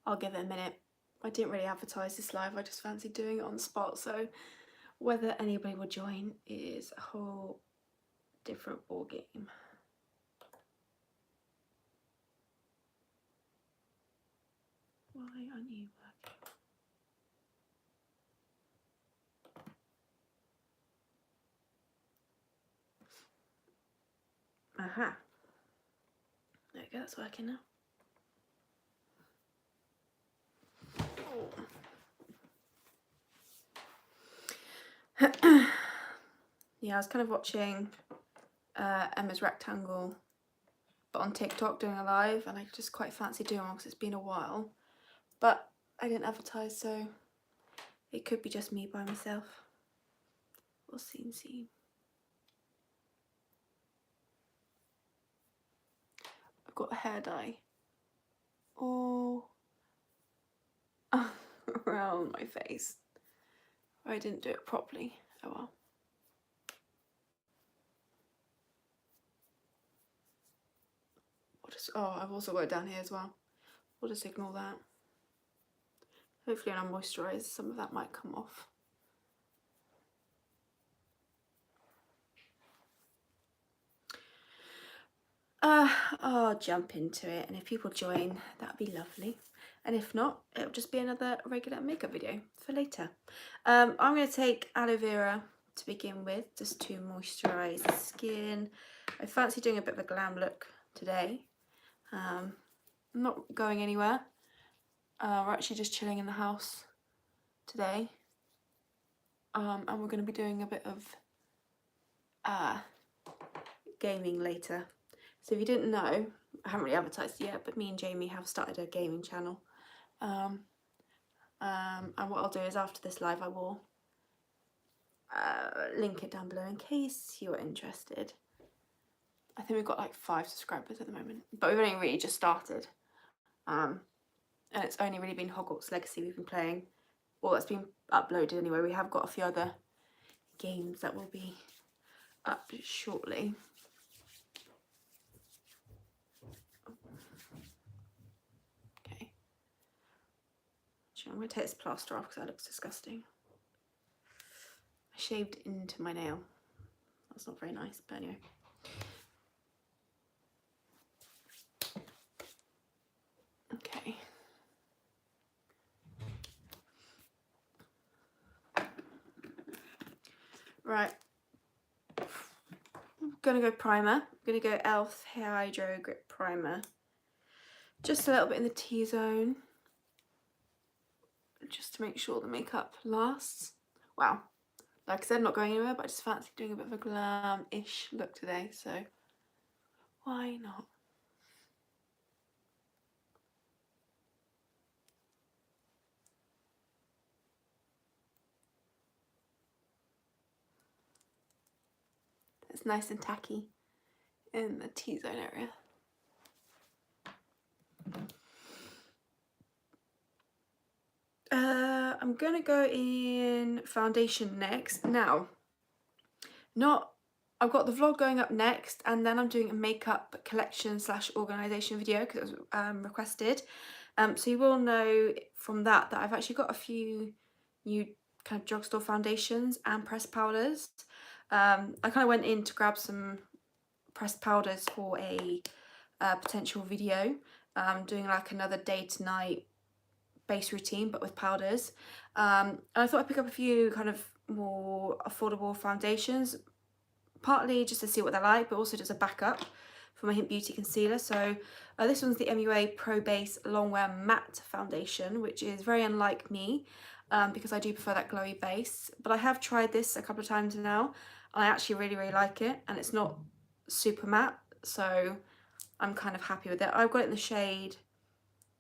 I'll give it a minute. I didn't really advertise this live, I just fancied doing it on the spot, so whether anybody will join is a whole different ball game. Why aren't you working? Aha. There we go, that's working now. Yeah, I was kind of watching Emma's Rectangle, but on TikTok doing a live, and I just quite fancy doing one because it's been a while. But I didn't advertise, so it could be just me by myself. We'll see and see. I've got a hair dye all around my face. I didn't do it properly. Oh well. Oh, I've also got it down here as well. We'll just ignore that. Hopefully when I moisturise, some of that might come off. I'll jump into it, and if people join, that'd be lovely. And if not, it'll just be another regular makeup video for later. I'm going to take aloe vera to begin with, just to moisturise the skin. I fancy doing a bit of a glam look today. I'm not going anywhere. We're actually just chilling in the house today. And we're going to be doing a bit of gaming later. So if you didn't know, I haven't really advertised it yet, but me and Jamie have started a gaming channel. And what I'll do is after this live I will link it down below in case you're interested. I think we've got like 5 subscribers at the moment, but we've only really just started. And it's only really been Hogwarts Legacy we've been playing. Well, that's been uploaded anyway. We have got a few other games that will be up shortly. Okay. I'm going to take this plaster off because that looks disgusting. I shaved into my nail. That's not very nice, but anyway. Okay. Right. I'm gonna go primer. I'm gonna go e.l.f. Hydro Grip Primer. Just a little bit in the T-zone. Just to make sure the makeup lasts. Wow. Like I said, not going anywhere, but I just fancy doing a bit of a glam-ish look today, so why not? It's nice and tacky in the T-zone area. I'm gonna go in foundation next. Now, I've got the vlog going up next, and then I'm doing a makeup collection / organisation video because it was requested. So you will know from that I've actually got a few new kind of drugstore foundations and pressed powders. I kind of went in to grab some pressed powders for a potential video, doing like another day to night base routine but with powders. And I thought I'd pick up a few kind of more affordable foundations, partly just to see what they're like, but also just a backup for my Hint Beauty concealer. So this one's the MUA Pro Base Longwear Matte Foundation, which is very unlike me because I do prefer that glowy base. But I have tried this a couple of times now, and I actually really like it, and it's not super matte, so I'm kind of happy with it. I've got it in the shade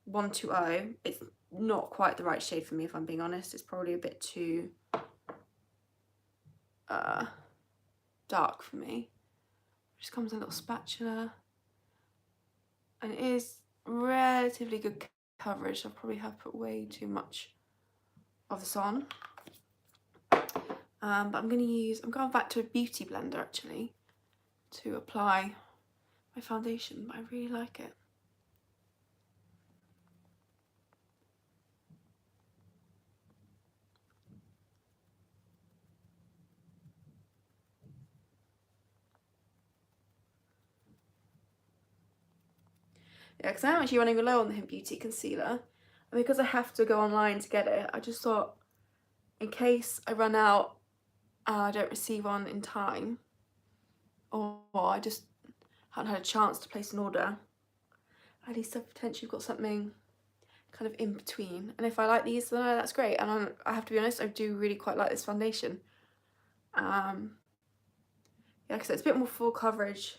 120. It's not quite the right shade for me, if I'm being honest. It's probably a bit too dark for me. It just comes with a little spatula, and it is relatively good coverage. I probably have put way too much of this on. But I'm going back to a beauty blender actually to apply my foundation, but I really like it. Yeah, because I'm actually running low on the Hint Beauty concealer. And because I have to go online to get it, I just thought, in case I run out and I don't receive one in time, or I just haven't had a chance to place an order, at least I've potentially got something kind of in between. And if I like these, then that's great. And I have to be honest, I do really quite like this foundation. Yeah, because it's a bit more full coverage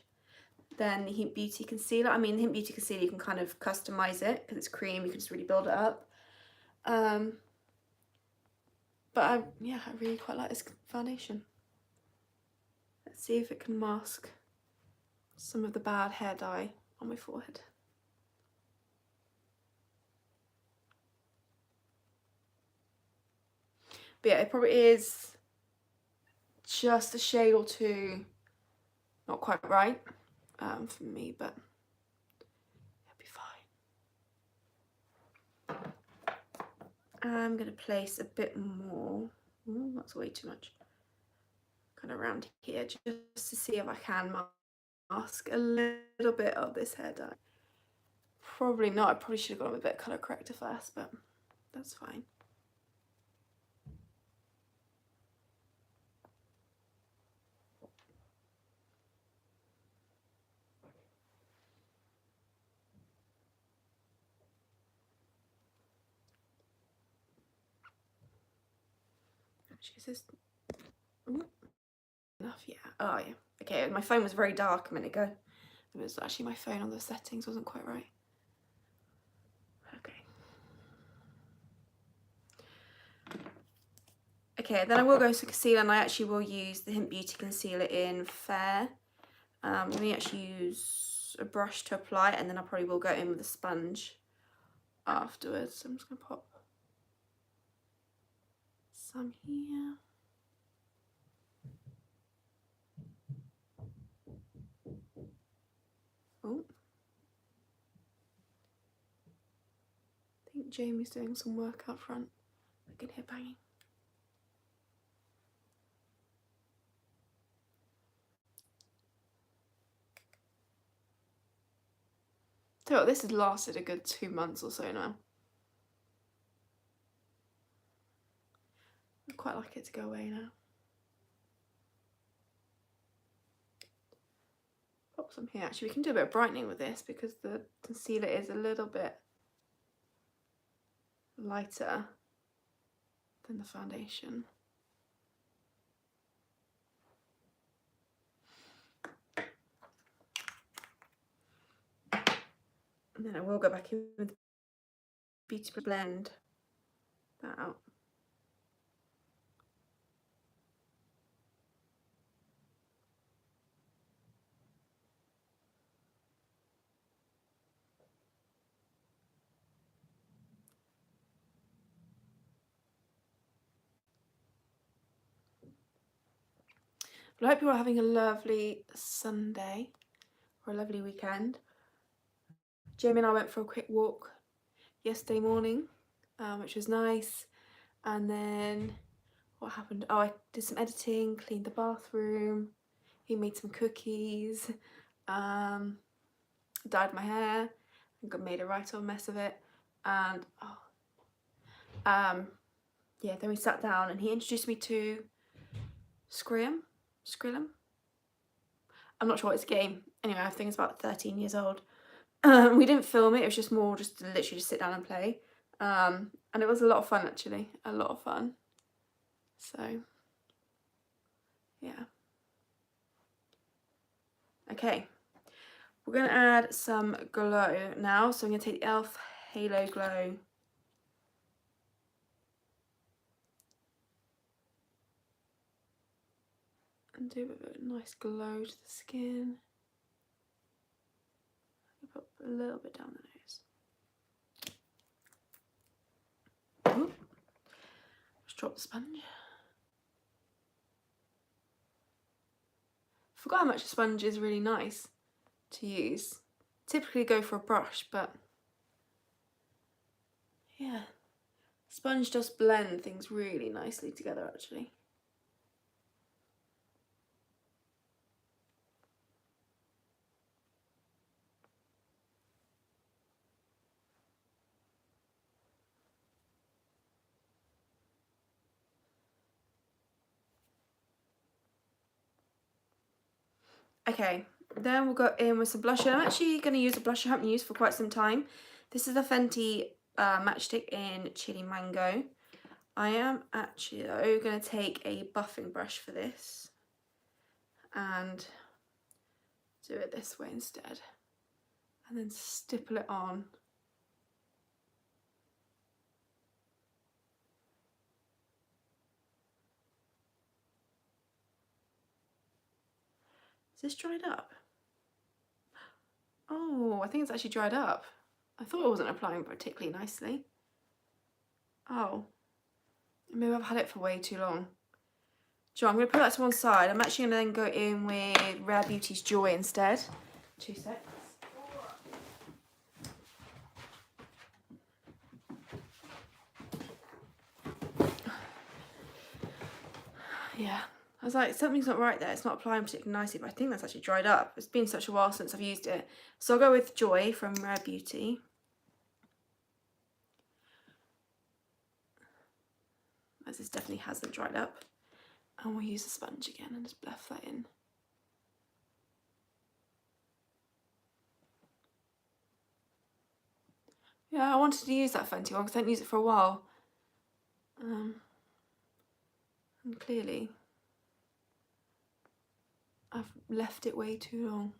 than the Hint Beauty concealer. I mean, the Hint Beauty concealer, you can kind of customise it because it's cream, you can just really build it up. But yeah, I really quite like this foundation. Let's see if it can mask some of the bad hair dye on my forehead. But yeah, it probably is just a shade or two not quite right for me, but it'll be fine. I'm going to place a bit more. Ooh, that's way too much. Kind of around here, just to see if I can mask a little bit of this hair dye. Probably not. I probably should have gone with a bit of colour corrector first, but that's fine. Actually, is this enough? Yeah. Oh yeah. Okay, my phone was very dark a minute ago. It was actually my phone on the settings wasn't quite right. Okay. Okay, then I will go to concealer, and I actually will use the Hint Beauty concealer in Fair. I'm going to actually use a brush to apply it, and then I probably will go in with a sponge afterwards. So I'm just going to pop some here. Oh. I think Jamie's doing some work out front. I can hear banging. So this has lasted a good 2 months or so now. I'd quite like it to go away now. Pop some here. Actually, we can do a bit of brightening with this because the concealer is a little bit lighter than the foundation. And then I will go back in with Beauty blend that out. But I hope you're all having a lovely Sunday or a lovely weekend. Jamie and I went for a quick walk yesterday morning, which was nice. And then what happened? Oh, I did some editing, cleaned the bathroom. He made some cookies, dyed my hair, and made a right old mess of it. And yeah, then we sat down and he introduced me to Skrillum. I'm not sure what it's a game. Anyway, I think it's about 13 years old. We didn't film it, it was just more just to literally just sit down and play. And it was a lot of fun actually, a lot of fun. So, yeah. Okay, we're going to add some glow now. So I'm going to take the e.l.f. Halo Glow. And do a nice glow to the skin. Put a little bit down the nose. Ooh. Just drop the sponge. Forgot how much a sponge is really nice to use. Typically go for a brush, but yeah, sponge does blend things really nicely together actually. Okay, then we'll go in with some blusher. I'm actually going to use a blusher I haven't used for quite some time. This is the Fenty Matchstick in Chili Mango. I am actually though going to take a buffing brush for this and do it this way instead, and then stipple it on. Is this dried up? Oh, I think it's actually dried up. I thought it wasn't applying particularly nicely. Oh, maybe I've had it for way too long. So I'm going to put that to one side. I'm actually going to then go in with Rare Beauty's Joy instead. 2 secs. Yeah, I was like, something's not right there. It's not applying particularly nicely, but I think that's actually dried up. It's been such a while since I've used it. So I'll go with Joy from Rare Beauty. As this definitely hasn't dried up. And we'll use a sponge again and just bluff that in. Yeah, I wanted to use that Fenty one because I hadn't used it for a while. And clearly, I've left it way too long.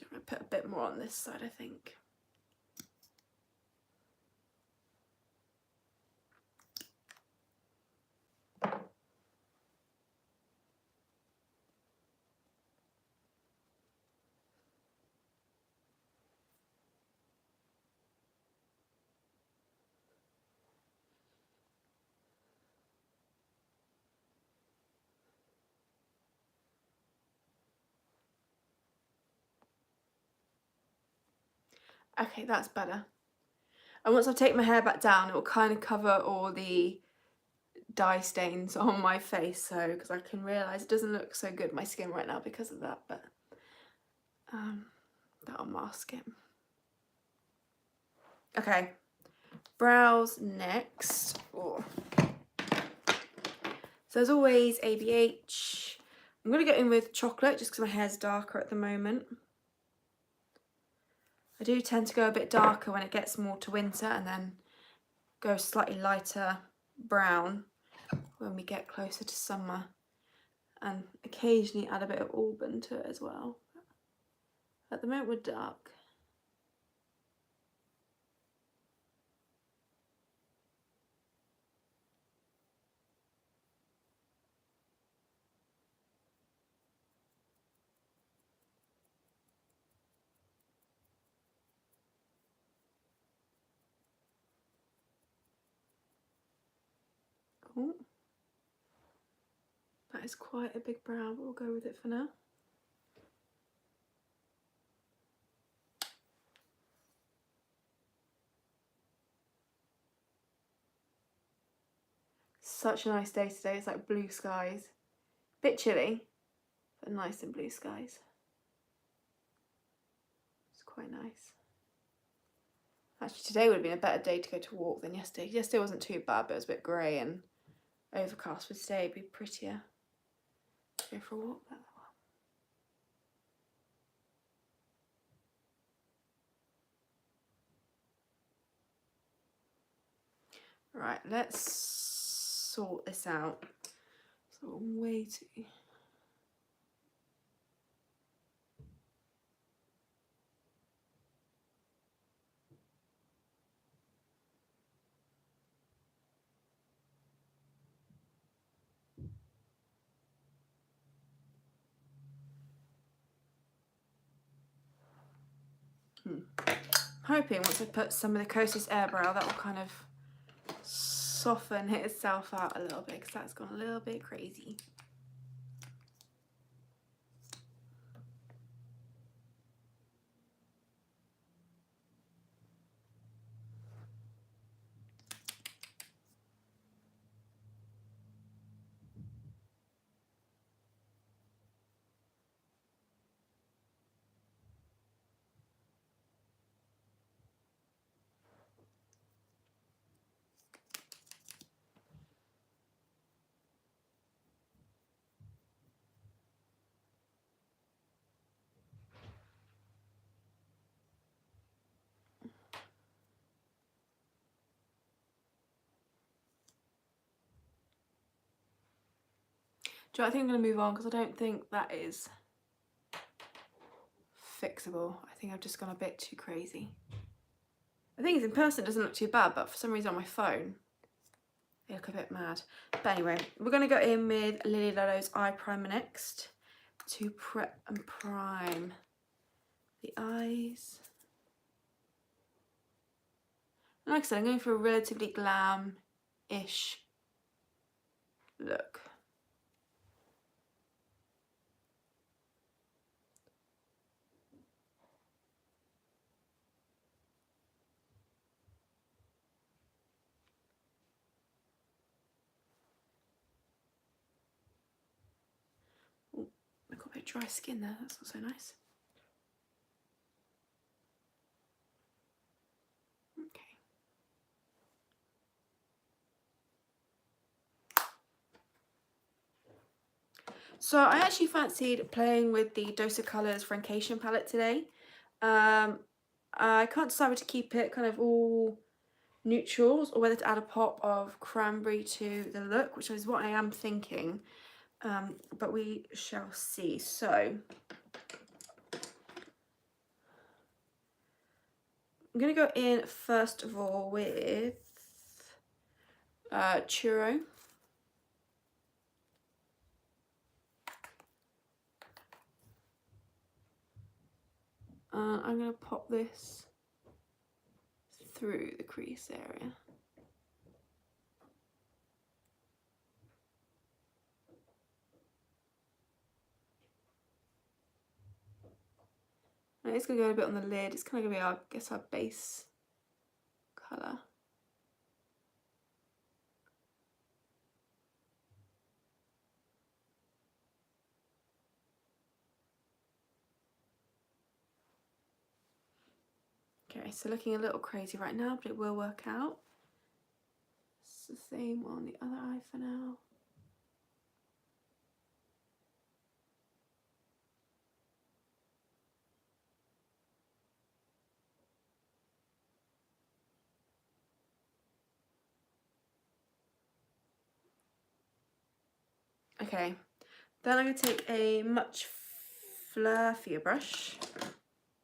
I'm going to put a bit more on this side, I think. Okay, that's better. And once I've taken my hair back down, it will kind of cover all the dye stains on my face, so because I can realise it doesn't look so good my skin right now because of that, but that'll mask it. Okay, brows next. Oh. So as always, ABH. I'm going to go in with chocolate just because my hair's darker at the moment. I do tend to go a bit darker when it gets more to winter and then go slightly lighter brown when we get closer to summer, and occasionally add a bit of auburn to it as well. At the moment we're dark. Cool. That is quite a big brow, but we'll go with it for now. Such a nice day today. It's like blue skies. Bit chilly, but nice and blue skies. It's quite nice. Actually, today would have been a better day to go to walk than yesterday. Yesterday wasn't too bad, but it was a bit grey and overcast. But today it'd be prettier to go for a walk. Right, let's sort this out. So way too. I'm hoping once I put some of the Kosas Airbrow that will kind of soften itself out a little bit, because that's gone a little bit crazy. Do you know, I think I'm going to move on because I don't think that is fixable. I think I've just gone a bit too crazy. I think in person it doesn't look too bad, but for some reason on my phone they look a bit mad. But anyway, we're going to go in with Lily Lello's eye primer next to prep and prime the eyes. And like I said, I'm going for a relatively glam-ish look. Ooh, I've got a bit of dry skin there, that's not so nice. Okay. So I actually fancied playing with the Dose of Colours Francation palette today. I can't decide whether to keep it kind of all neutrals or whether to add a pop of cranberry to the look, which is what I am thinking, but we shall see. So I'm going to go in first of all with Churro. I'm going to pop this through the crease area. And it's going to go a bit on the lid. It's kind of going to be, I guess, our base colour. Okay, so looking a little crazy right now, but it will work out. It's the same on the other eye for now. Okay, then I'm going to take a much fluffier brush,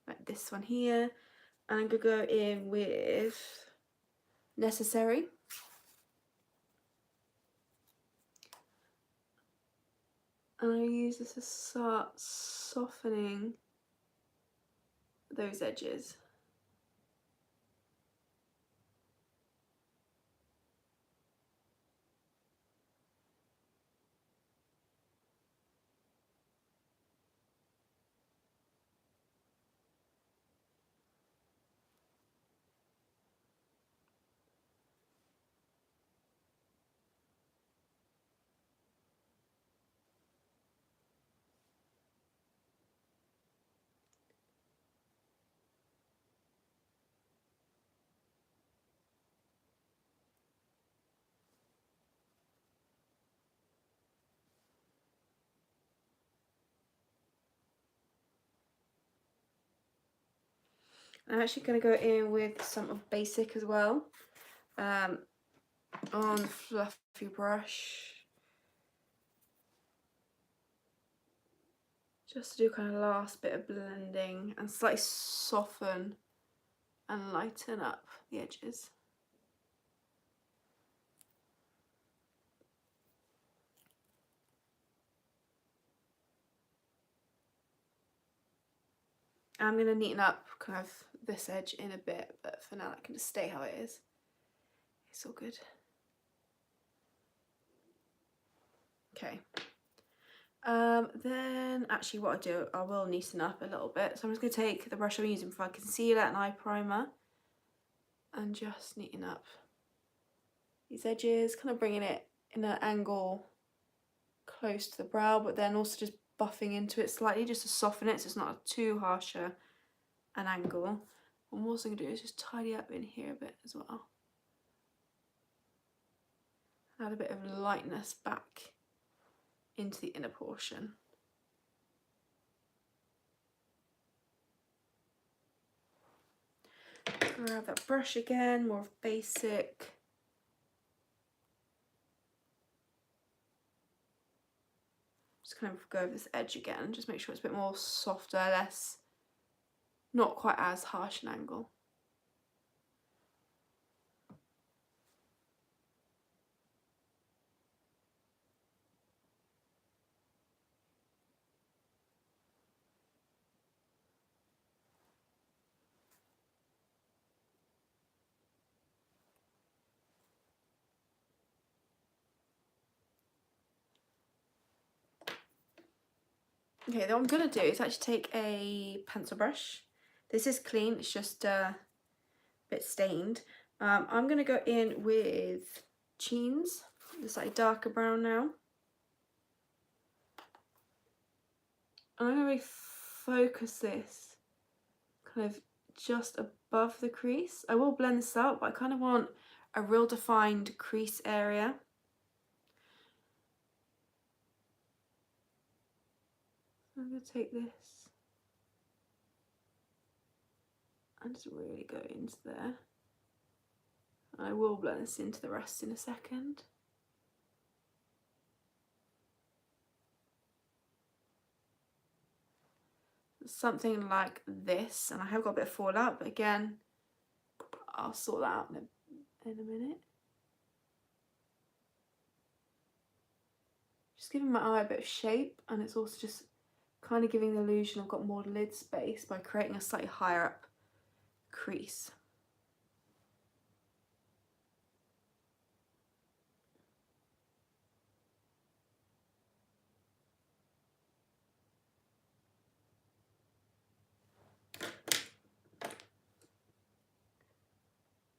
like this one here, and I'm going to go in with Necessary. And I use this to start softening those edges. I'm actually going to go in with some of Basic as well, on the fluffy brush, just to do kind of last bit of blending and slightly soften and lighten up the edges. I'm going to neaten up kind of this edge in a bit, but for now that can just stay how it is. It's all good. Okay. Then actually what I will neaten up a little bit. So I'm just going to take the brush I'm using for my concealer and eye primer and just neaten up these edges, kind of bringing it in an angle close to the brow, but then also just buffing into it slightly just to soften it so it's not too harsher an angle. What I'm also going to do is just tidy up in here a bit as well. Add a bit of lightness back into the inner portion. Grab that brush again, more of Basic. just kind of go over this edge again, just make sure it's a bit more softer, less, not quite as harsh an angle. Okay, then what I'm going to do is actually take a pencil brush. This is clean, it's just a bit stained. I'm going to go in with Jeans, this like darker brown now. And I'm going to focus this kind of just above the crease. I will blend this out, but I kind of want a real defined crease area. I'm going to take this and just really go into there. I will blend this into the rest in a second. Something like this, and I have got a bit of fallout, but again, I'll sort that out in a minute. Just giving my eye a bit of shape, and it's also just kind of giving the illusion I've got more lid space by creating a slightly higher up crease.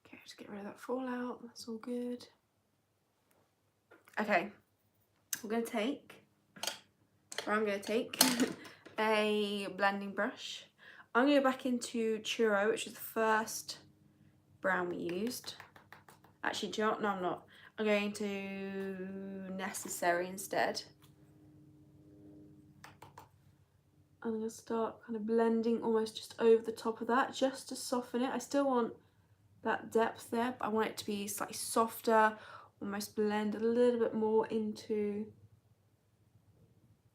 Okay, just get rid of that fallout, that's all good. Okay, I'm going to take a blending brush. I'm going to go back into Churro, which is the first brown we used. Actually, do you know what? No, I'm not. I'm going to Necessary instead. I'm going to start kind of blending almost just over the top of that, just to soften it. I still want that depth there, but I want it to be slightly softer, almost blend a little bit more into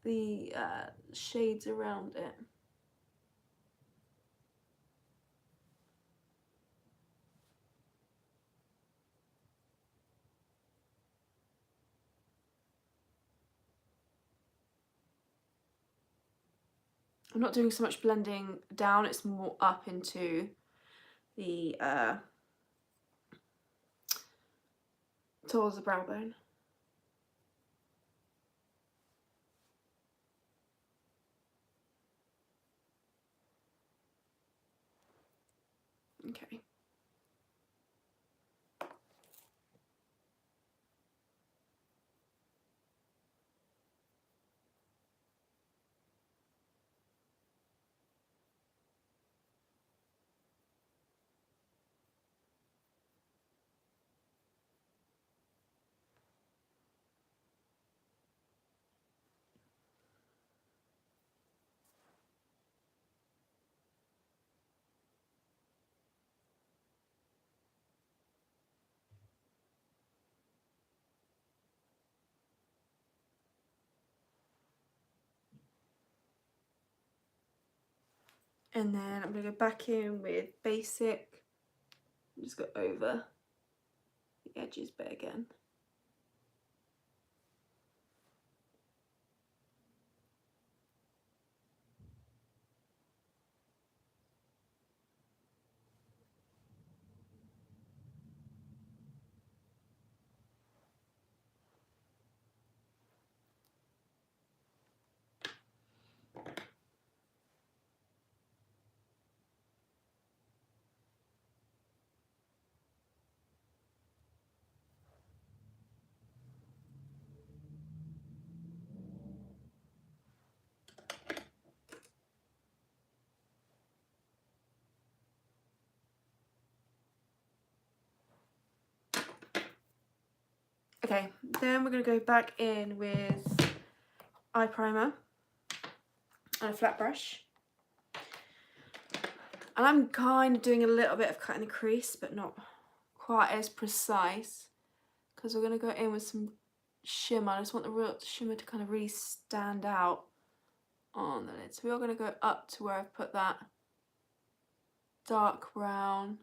the shades around it. I'm not doing so much blending down, it's more up into the towards the brow bone. Okay. And then I'm going to go back in with Basic, just go over the edges bit again. Okay, then we're going to go back in with eye primer and a flat brush. And I'm kind of doing a little bit of cutting the crease, but not quite as precise, because we're going to go in with some shimmer. I just want the real shimmer to kind of really stand out on the lid. So we are going to go up to where I've put that dark brown.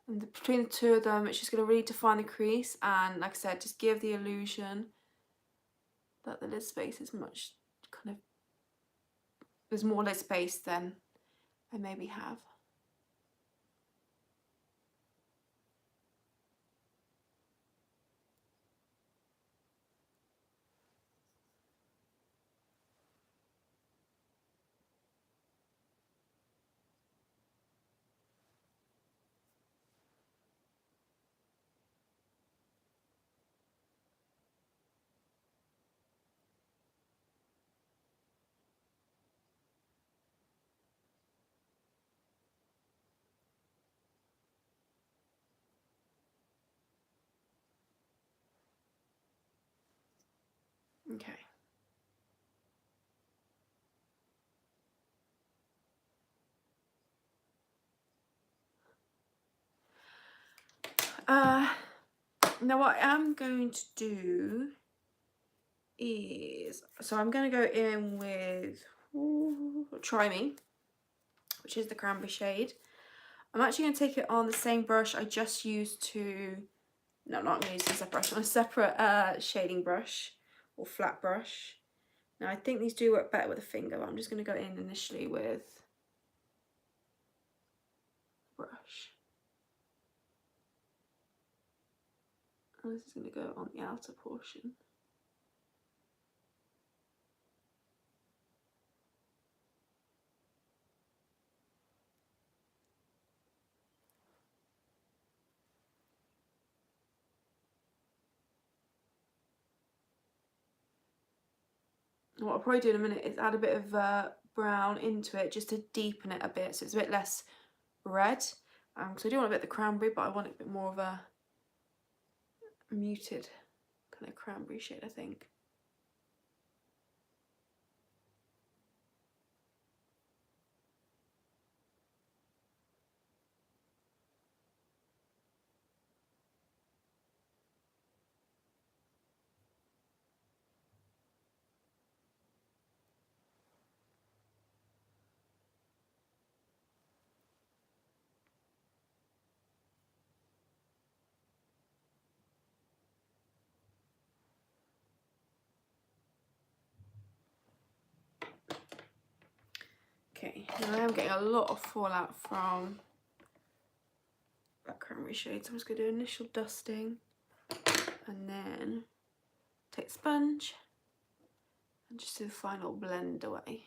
And between the two of them, it's just going to really define the crease and, like I said, just give the illusion that the lid space is much kind of, there's more lid space than I maybe have. Okay. Now what I am going to do is, so I'm going to go in with Try Me, which is the cranberry shade. I'm actually going to take it on the same brush I just used to, no, not going to use a separate brush, on a separate shading brush or flat brush. Now I think these do work better with a finger, but I'm just going to go in initially with brush. And this is going to go on the outer portion. What I'll probably do in a minute is add a bit of brown into it just to deepen it a bit, so it's a bit less red. So I do want a bit of the cranberry, but I want it a bit more of a muted kind of cranberry shade, I think. Okay, now I am getting a lot of fallout from that cranberry shade, so I'm just going to do initial dusting and then take the sponge and just do the final blend away.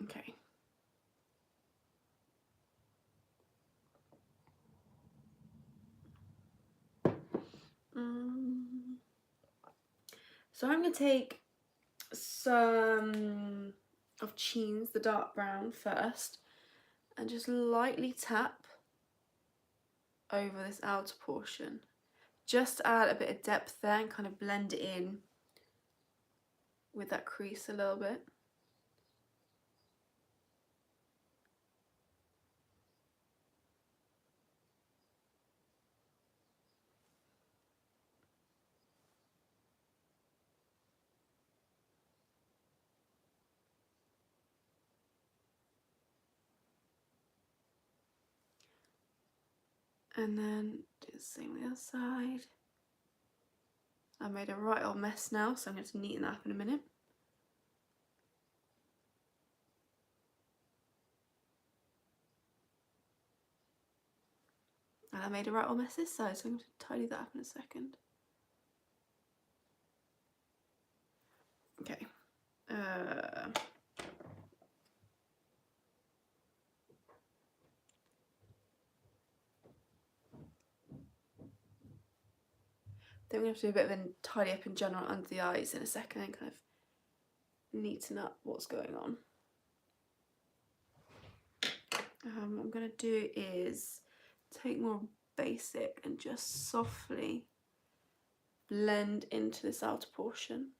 Okay. So I'm going to take some of Cheen's, the dark brown, first, and just lightly tap over this outer portion. Just to add a bit of depth there and kind of blend it in with that crease a little bit. And then do the same on the other side. I made a right old mess now, so I'm going to neaten that up in a minute. And I made a right old mess this side, so I'm going to tidy that up in a second. Okay. Then we're going to have to do a bit of a tidy up in general under the eyes in a second and kind of neaten up what's going on. What I'm going to do is take more basic and just softly blend into this outer portion.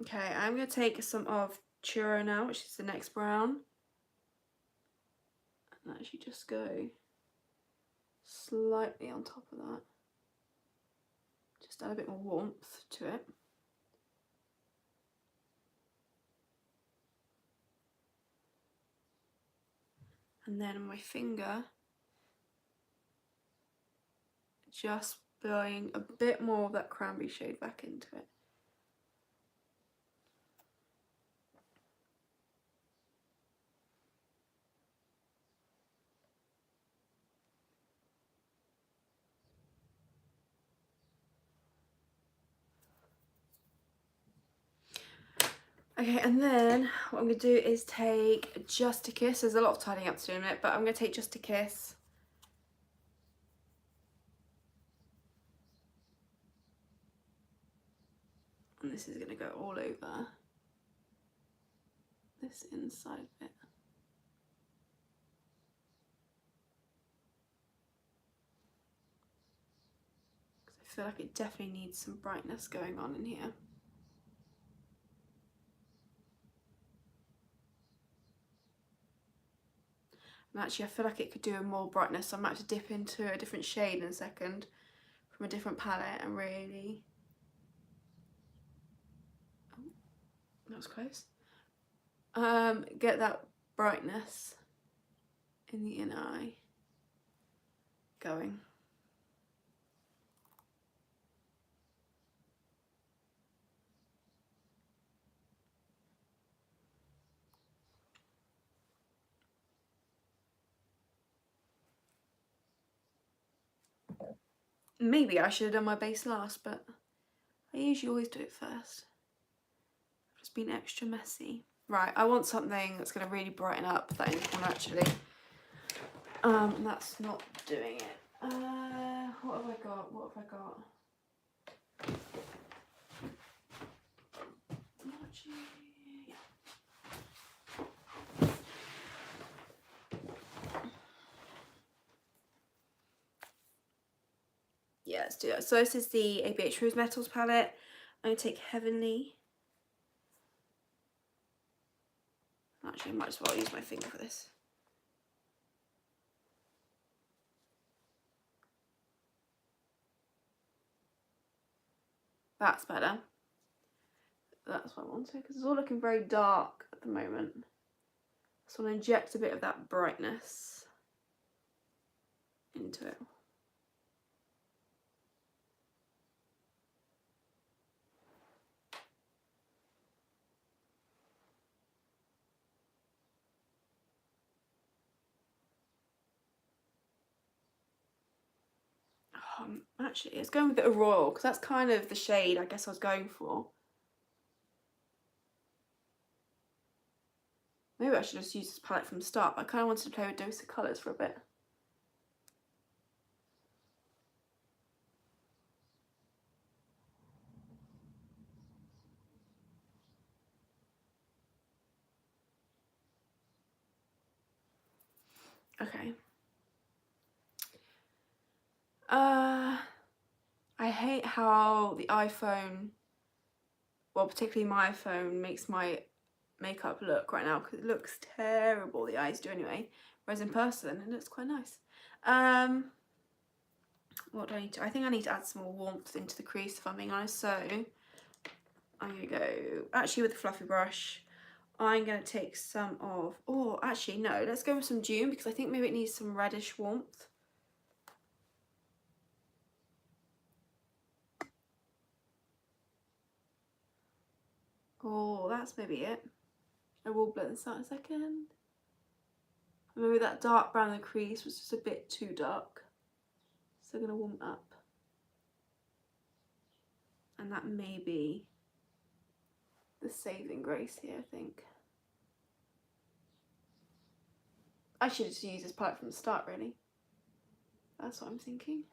Okay, I'm going to take some of Churro now, which is the next brown. And actually just go slightly on top of that. Just add a bit more warmth to it. And then on my finger, just blowing a bit more of that cranberry shade back into it. Okay, and then what I'm going to do is take Just a Kiss. There's a lot of tidying up to do in it, but I'm going to take Just a Kiss. And this is going to go all over this inside bit. Because I feel like it definitely needs some brightness going on in here. And actually I feel like it could do a more brightness, so I might have to dip into a different shade in a second from a different palette and really... Oh, that was close. Get that brightness in the inner eye going. Maybe I should have done my base last, but I usually always do it first. I've just been extra messy. Right, I want something that's going to really brighten up that inner corner actually. And that's not doing it. What have I got? What have I got? Yeah, let's do that. So this is the ABH Rose Metals palette. I'm going to take Heavenly. Actually, I might as well use my finger for this. That's better. That's what I wanted, because it's all looking very dark at the moment. So I want to inject a bit of that brightness into it. Actually, it's going with a bit of royal, because that's kind of the shade I guess I was going for. Maybe I should just use this palette from the start, but I kind of wanted to play with dose of colours for a bit. Okay. I hate how the iPhone, well, particularly my iPhone, makes my makeup look right now, because it looks terrible, the eyes do anyway, whereas in person it looks quite nice. What do I need to, I think I need to add some more warmth into the crease if I'm being honest, so I'm going to go, actually with the fluffy brush, I'm going to take some of, oh actually no, let's go with some June, because I think maybe it needs some reddish warmth. Oh, that's maybe it. I will blend this out in a second. Maybe that dark brown in the crease was just a bit too dark. So I'm going to warm it up. And that may be the saving grace here, I think. I should just use this palette from the start, really. That's what I'm thinking.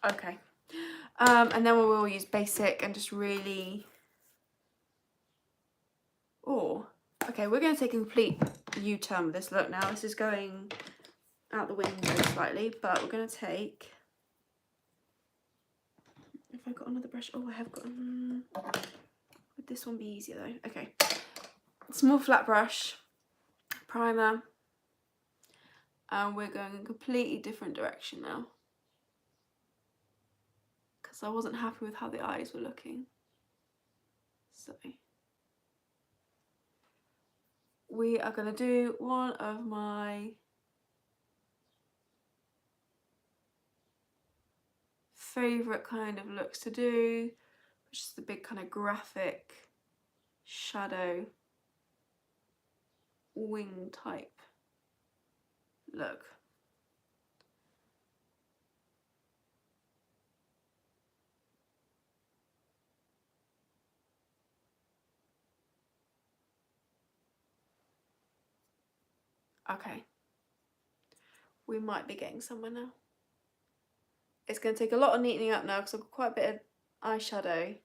Okay. And then we will use basic and just really... Oh, okay, we're going to take a complete U-turn with this look now. This is going out the window slightly, but we're going to take... If I got another brush... Oh, I have got... Would this one be easier though? Okay. Small flat brush, primer, and we're going in a completely different direction now. Because I wasn't happy with how the eyes were looking. So... we are going to do one of my favourite kind of looks to do, which is the big kind of graphic shadow wing type look. Okay, we might be getting somewhere now. It's going to take a lot of neatening up now because I've got quite a bit of eyeshadow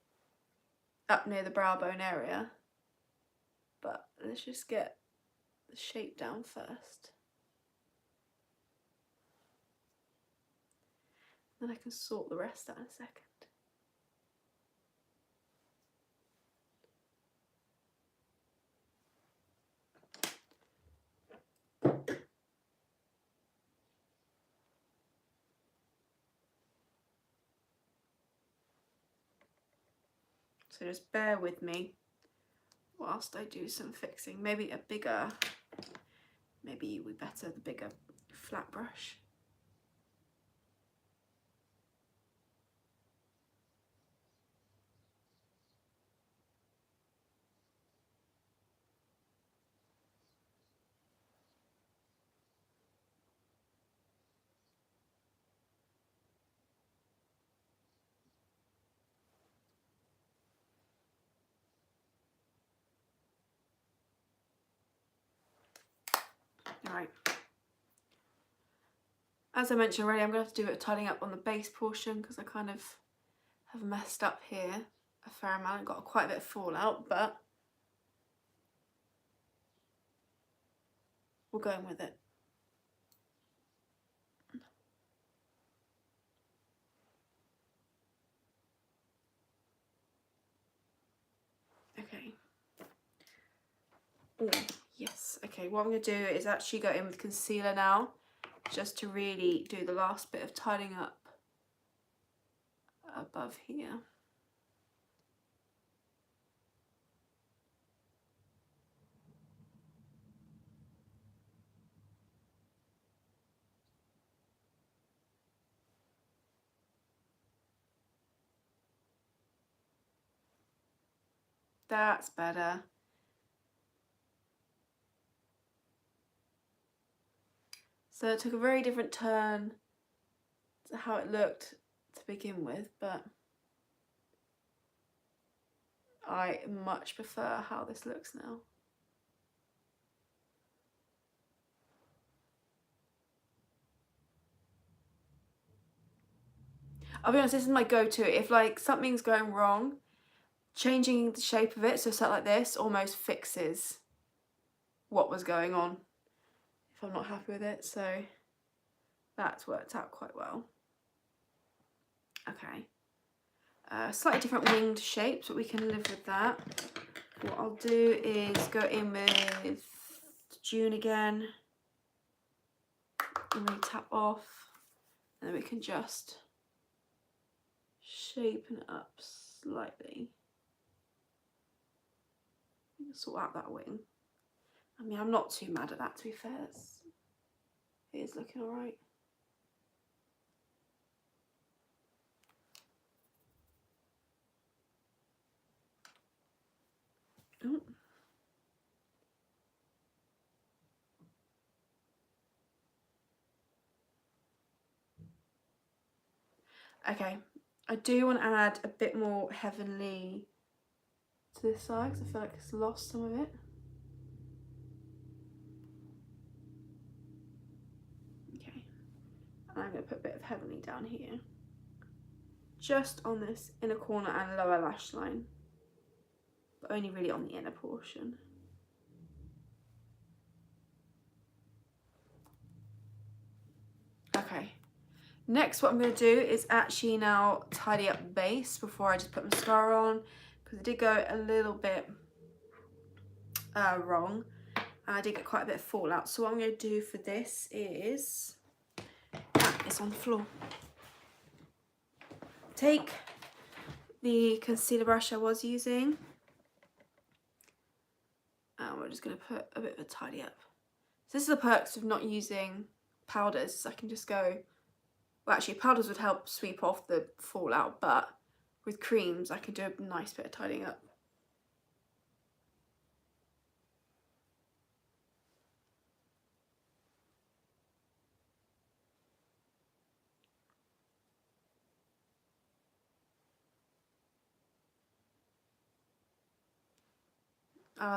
up near the brow bone area, but let's just get the shape down first. Then I can sort the rest out in a second. So just bear with me whilst I do some fixing. Maybe we better the bigger flat brush. Right. As I mentioned already, I'm going to have to do a bit of tidying up on the base portion because I kind of have messed up here a fair amount. I've got quite a bit of fallout, but we're going with it. Okay. Oh, yes. Okay, what I'm going to do is actually go in with concealer now, just to really do the last bit of tidying up above here. That's better. So it took a very different turn to how it looked to begin with, but I much prefer how this looks now. I'll be honest, this is my go-to. If like something's going wrong, changing the shape of it so it's like this almost fixes what was going on if I'm not happy with it. So that's worked out quite well. Okay. Slightly different winged shapes, but we can live with that. What I'll do is go in with June again and really tap off, and then we can just shapen it up slightly. Sort out that wing. I mean, I'm not too mad at that, to be fair. It is looking all right. Oh. Okay, I do want to add a bit more heavenly to this side because I feel like it's lost some of it. Okay, and I'm going to put a bit of heavenly down here. just on this inner corner and lower lash line, but only really on the inner portion. Okay, next what I'm going to do is actually now tidy up the base before I just put mascara on, because it did go a little bit wrong and I did get quite a bit of fallout. So what I'm going to do for this is, it's on the floor. Take the concealer brush I was using and we're just going to put a bit of a tidy up. So this is the perks of not using powders. I can just go, well actually powders would help sweep off the fallout, but with creams I can do a nice bit of tidying up.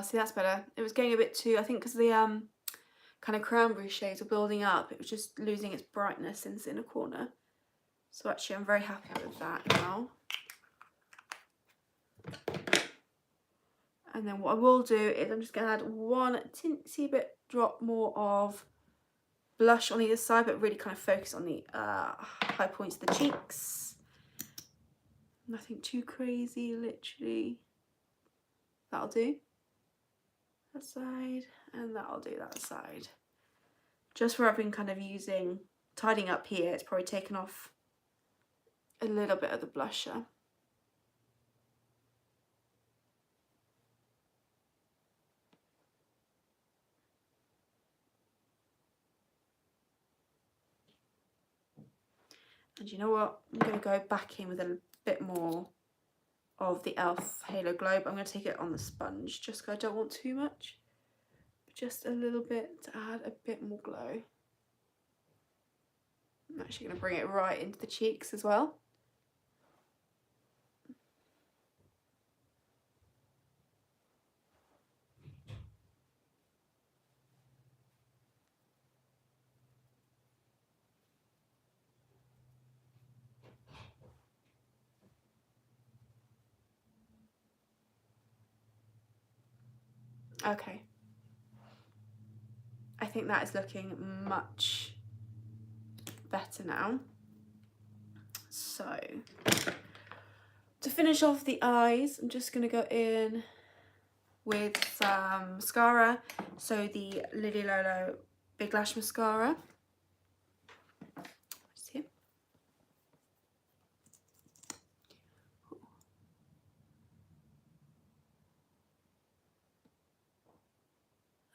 See, that's better. It was getting a bit too, I think because the kind of cranberry shades were building up, it was just losing its brightness in the inner corner. So actually I'm very happy with that now. And then what I will do is I'm just going to add one teensy bit drop more of blush on either side, but really kind of focus on the high points of the cheeks. Nothing too crazy, literally. That'll do. That side, and that'll do that side. Just where I've been kind of using, tidying up here, it's probably taken off a little bit of the blusher. And you know what? I'm going to go back in with a bit more of the e.l.f. Halo Glow. I'm going to take it on the sponge just because I don't want too much. Just a little bit to add a bit more glow. I'm actually going to bring it right into the cheeks as well. Okay. I think that is looking much better now. So, to finish off the eyes, I'm just going to go in with some mascara. So the Lily Lolo Big Lash Mascara. See?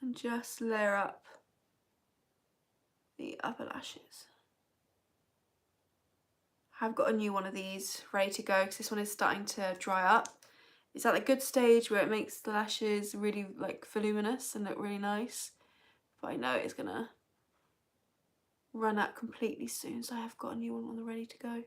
And just layer up the upper lashes. I've got a new one of these ready to go because this one is starting to dry up. It's at a good stage where it makes the lashes really like voluminous and look really nice. But I know it's gonna run out completely soon, so I have got a new one on the ready to go.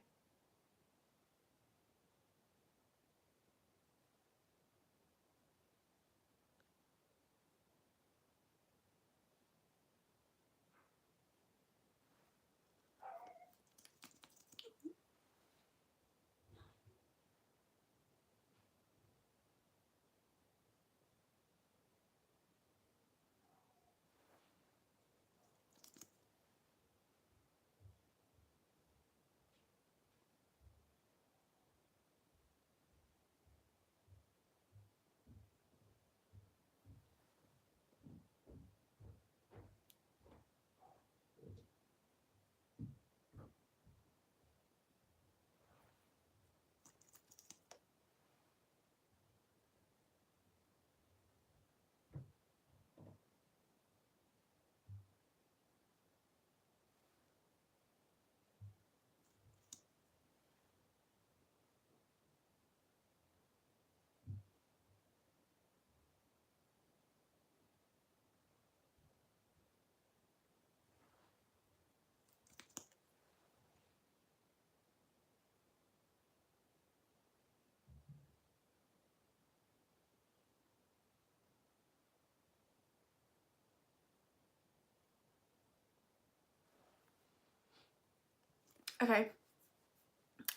Okay,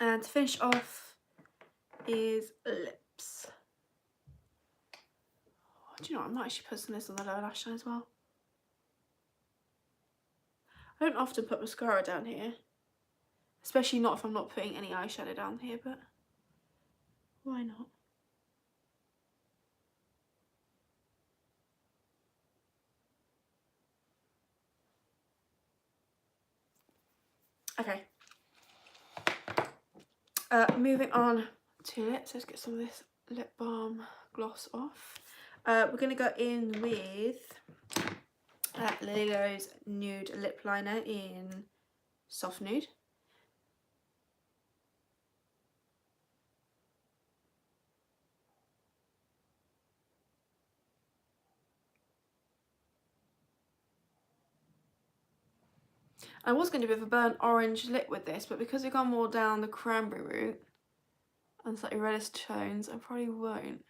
And to finish off is lips. Oh, do you know what? I might actually put some of this on the lower lash line as well. I don't often put mascara down here, especially not if I'm not putting any eyeshadow down here, but why not? Okay. Moving on to lips. Let's get some of this lip balm gloss off. We're going to go in with Lililo's Nude Lip Liner in Soft Nude. I was going to do a burnt orange lip with this, but because we've gone more down the cranberry route and slightly reddish tones, I probably won't.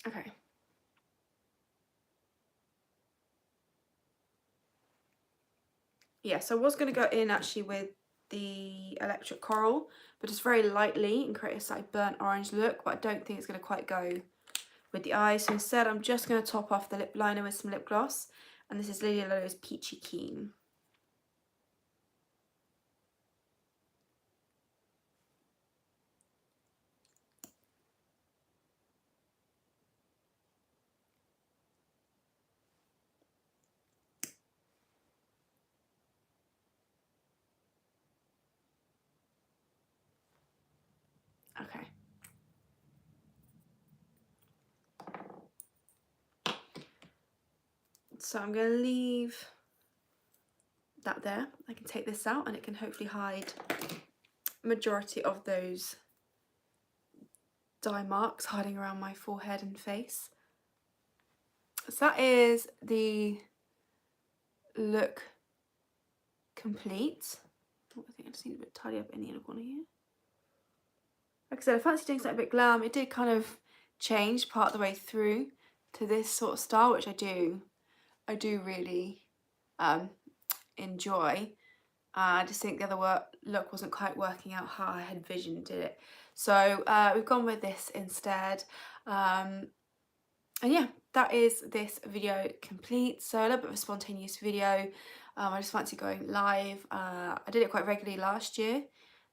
Okay. Yeah, so I was going to go in actually with the Electric Coral, but just very lightly and create a slightly burnt orange look, but I don't think it's going to quite go with the eyes. So instead, I'm just going to top off the lip liner with some lip gloss, and this is Lililo's Peachy Keen. Okay. So I'm going to leave that there. I can take this out and it can hopefully hide majority of those dye marks hiding around my forehead and face. So that is the look complete. Oh, I think I just need a bit tidy up in the inner corner here. Like I said, I fancy doing something a bit glam. It did kind of change part of the way through to this sort of style, which I do really enjoy. I just think the other look wasn't quite working out how I had envisioned it. So we've gone with this instead. And yeah, that is this video complete. So a little bit of a spontaneous video. I just fancy going live. I did it quite regularly last year,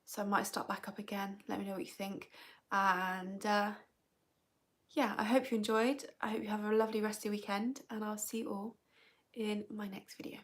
so I might start back up again. Let me know what you think. And yeah, I hope you enjoyed. I hope you have a lovely rest of your weekend, and I'll see you all in my next video.